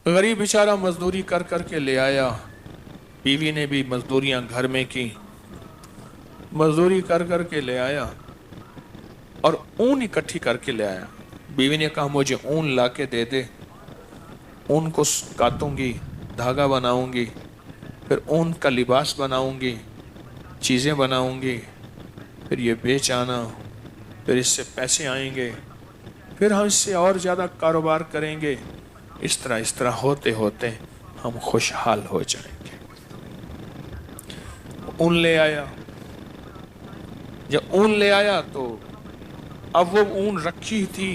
गरीब बेचारा मजदूरी कर कर के ले आया, बीवी ने भी मजदूरियां घर में की, मजदूरी कर कर के ले आया और ऊन इकट्ठी करके ले आया। बीवी ने कहा मुझे ऊन ला के दे दे, ऊन को काटूंगी, धागा बनाऊंगी, फिर ऊन का लिबास बनाऊंगी, चीज़ें बनाऊंगी, फिर ये बेच आना, फिर इससे पैसे आएंगे, फिर हम इससे और ज़्यादा कारोबार करेंगे। इस तरह होते होते हम खुशहाल हो जाएंगे। ऊन ले आया, जब ऊन ले आया तो अब वो ऊन रखी थी,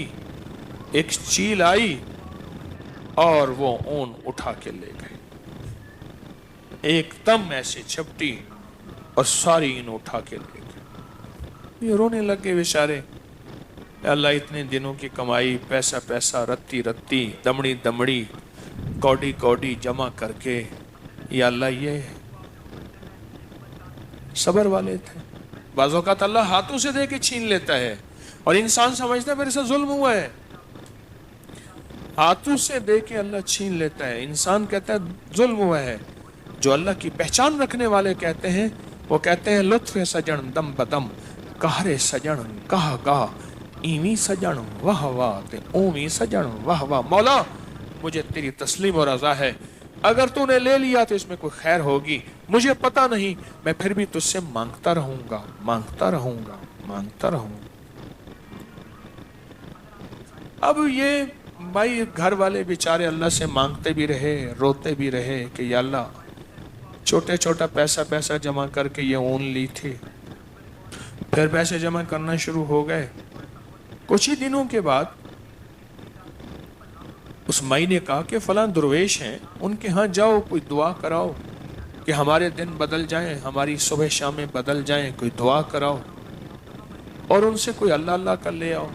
एक चील आई और वो ऊन उठा के ले गए, एकदम ऐसे झपटी और सारी ऊन उठा के ले गए। ये रोने लगे बेचारे, अल्लाह इतने दिनों की कमाई, पैसा पैसा, रत्ती रत्ती, दमड़ी दमड़ी, कौड़ी कौड़ी जमा करके, या अल्लाह ये सबर वाले थे। बाज़ औक़ात अल्लाह हाथों से दे के छीन लेता है और इंसान समझता है मेरे साथ जुल्म हुआ है। हाथों से दे के अल्लाह छीन लेता है, इंसान कहता है जुल्म हुआ है। जो अल्लाह की पहचान रखने वाले कहते हैं, वो कहते हैं लुत्फ़ सजन दम बदम, कहरे सजन कहा कहा, ईवी सजन वाह वाह ते ओवी सजन वाह वाह। मौला मुझे तेरी तस्लीम और रज़ा है, अगर तूने ले लिया तो इसमें कोई खैर होगी, मुझे पता नहीं, मैं फिर भी तुझसे मांगता रहूंगा, मांगता रहूंगा, मांगता रहूंगा। अब ये भाई घर वाले बेचारे अल्लाह से मांगते भी रहे, रोते भी रहे कि या अल्लाह छोटे छोटा पैसा पैसा जमा करके ये ऊन ली थी, फिर पैसे जमा करना शुरू हो गए। कुछ ही दिनों के बाद उस माई ने कहा कि फलां दुर्वेश हैं, उनके यहाँ जाओ, कोई दुआ कराओ कि हमारे दिन बदल जाएं, हमारी सुबह शामें बदल जाएं, कोई दुआ कराओ और उनसे कोई अल्लाह अल्लाह कर ले आओ।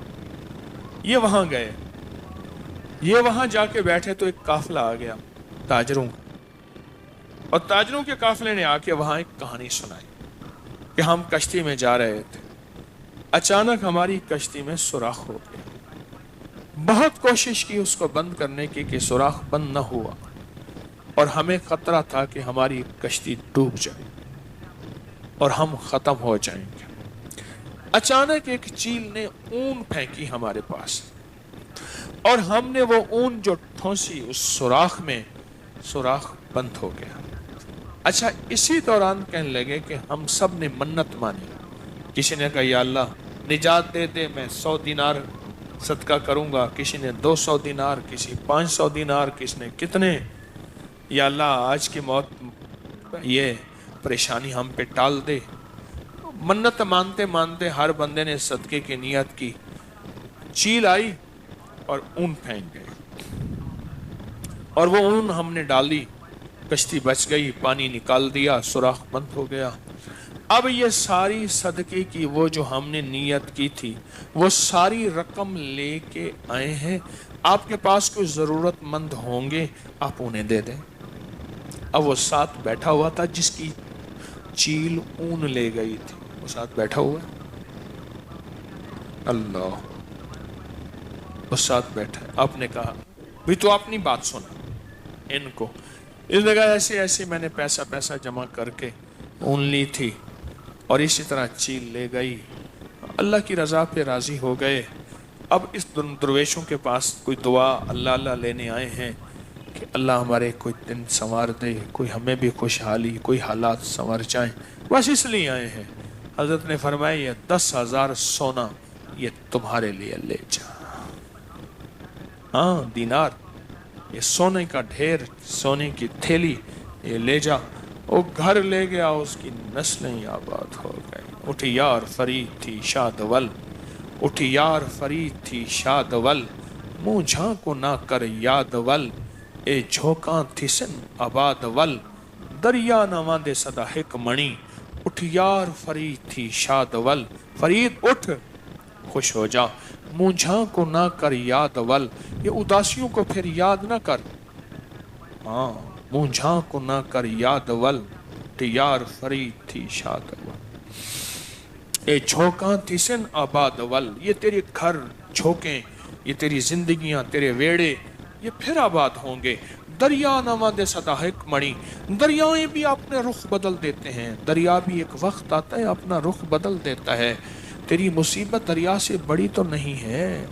ये वहाँ गए, ये वहाँ जाके बैठे तो एक काफिला आ गया ताजरों का, और ताजरों के काफिले ने आके वहाँ एक कहानी सुनाई कि हम कश्ती में जा रहे थे, अचानक हमारी कश्ती में सुराख हो गया, बहुत कोशिश की उसको बंद करने की कि सुराख बंद न हुआ और हमें खतरा था कि हमारी कश्ती डूब जाए और हम खत्म हो जाएंगे। अचानक एक चील ने ऊन फेंकी हमारे पास और हमने वो ऊन जो ठोंसी उस सुराख में, सुराख बंद हो गया। अच्छा, इसी दौरान कहने लगे कि हम सब ने मन्नत मानी। किसी ने कहा या अल्लाह निजात दे दे, मैं 100 दिनार सदका करूंगा, किसी ने 200 दिनार, किसी 500 दिनार, किसी ने कितने। या अल्लाह आज की मौत, ये परेशानी हम पे टाल दे। मन्नत मानते मानते हर बंदे ने सदके की नियत की। चील आई और ऊन फेंक गए और वो ऊन हमने डाली, कश्ती बच गई, पानी निकाल दिया, सुराख बंद हो गया। अब ये सारी सदके की वो जो हमने नियत की थी, वो सारी रकम लेके आए हैं। आपके पास कोई ज़रूरतमंद होंगे, आप उन्हें दे दें। अब वो साथ बैठा हुआ था जिसकी चील ऊन ले गई थी, वो साथ बैठा हुआ है, अल्लाह, वो साथ बैठा है। आपने कहा भी तो अपनी बात सुना इनको। इसने कहा ऐसे ऐसे मैंने पैसा पैसा जमा करके ऊन ली थी और इसी तरह चील ले गई, अल्लाह की रज़ा पे राज़ी हो गए। अब इस दुर्वेशों के पास कोई दुआ अल्लाह अल्लाह लेने आए हैं कि अल्लाह हमारे कोई दिन संवार दे, कोई हमें भी खुशहाली, कोई हालात संवर जाएं, बस इसलिए आए हैं। हज़रत ने फरमाया ये 10,000 सोना ये तुम्हारे लिए ले जा। हाँ, दीनार, ये सोने का ढेर, सोने की थैली, ये ले जा। वो घर ले गया, उसकी नस्लें आबाद हो गई। उठी यार फरीद थी शादवल, उठी यार फरीद थी शादवल, मुँह झांको ना कर यादवल, ए झोंका थी सिन आबादवल, दरिया न वांदे सदा हिक मणि, उठी यार फरीद थी शादवल। फरीद उठ, खुश हो जा, मुँह झांको ना कर यादवल, ये उदासियों को फिर याद ना कर। हाँ, मुँह झांको ना कर यादवल, यार फरीद थी शादवल, ए झोंका थी सिन आबादवल, ये तेरे घर झोंके, ये तेरी जिंदगियां, तेरे वेड़े, ये फिर आबाद होंगे। دریا نما دے صدا ایک مڑی، دریائیں بھی اپنے رخ بدل دیتے ہیں، دریا بھی ایک وقت آتا ہے اپنا رخ بدل دیتا ہے۔ تیری مصیبت دریا سے بڑی تو نہیں ہے،